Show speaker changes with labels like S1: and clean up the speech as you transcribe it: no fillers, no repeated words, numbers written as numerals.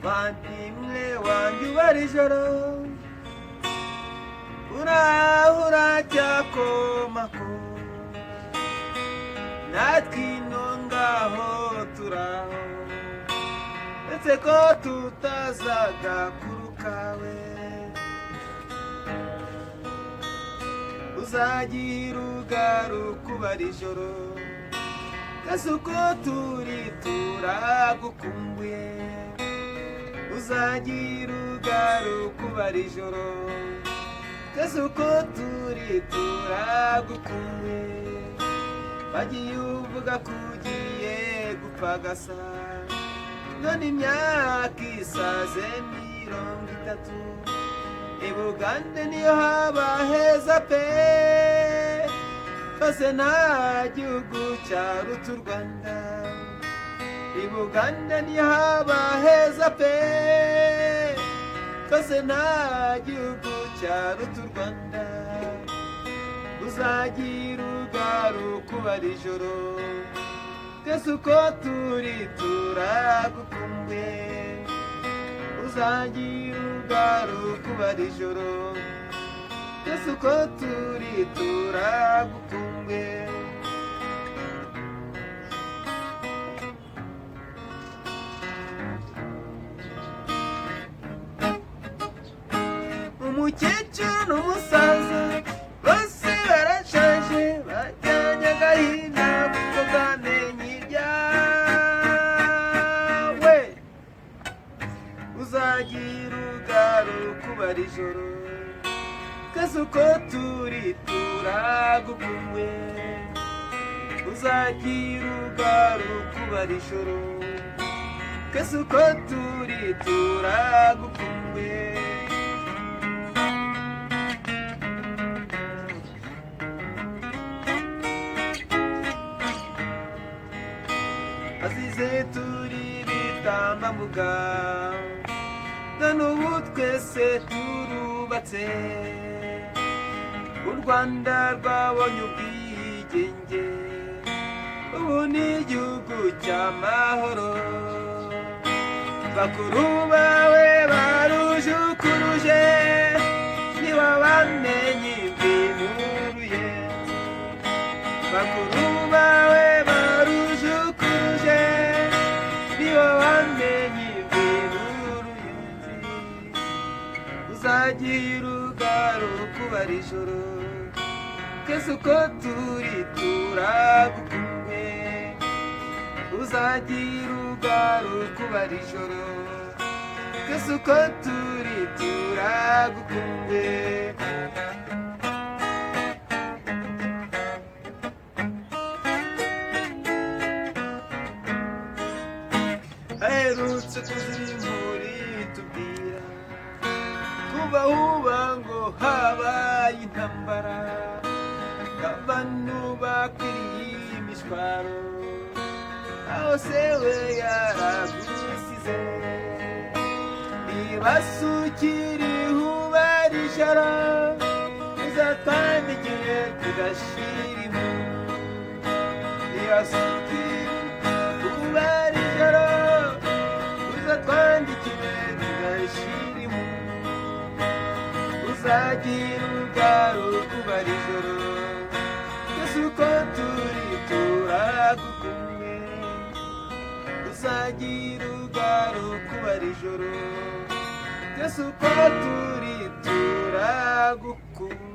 S1: bandimwe wanjye ubara ijoro urahura cyakomako natwe ino ngaho turaho ndetse ko tutazaga kurukawe uzagira ugaruka ubara ijoro kase uko turi turagukumbuye uzagira ugaruka ubara ijoro kase uko turi turagukumbuye bagiye uvuga ko ugiye gupagasa none imyaka isaze 30 i Bugande niyo haba heza pe kose nta gihugu cyaruta u Rwanda i Bugande niyo haba heza pe kose nta gihugu cyaruta u Rwanda uzagira ugaruka ubara ijoro kese uko turi turagukumbuye uzagira ugaruka ubara ijoro kese uko turi turagukumbuye umukecuru n'umusaza bose barashaje bajyanye agahinda kuko bwamenye ibyawe uzagira ugaruka ubara ijoro kese uko turi turagukumbuye uzagira ugaruka ubara ijoro kese uko turi turagukumbuye azize turi bitambambuga none ubu twese turubatse u Rwanda rwabonye ubwigenge ubu ni igihugu cy'amahoro bakuru bawe barujukuruje niba bamenye imvimuruye bakuru bawe barujukuruje niba bamenye imvimuruye uzagira ugaruka ubara ijoro kese uko turi turagukumbuye uzagira ugaruka ubara ijoro kese uko turi turagukumbuye aherutse kuzimura itubwira kuba huba ngo habaye intambara abantu bakwiriye imishwaro aho se we yaragusize nibasukiriho ubara ijoro uzatwandikiye tugashira impundu nibasukiriho ubara ijoro uzatwandikiye tugashira impundu uzagira ugaruka ubara ijoro kese uko turi turagukumbuye uzagira ugaruka ubara ijoro kese uko turi turagukumbuye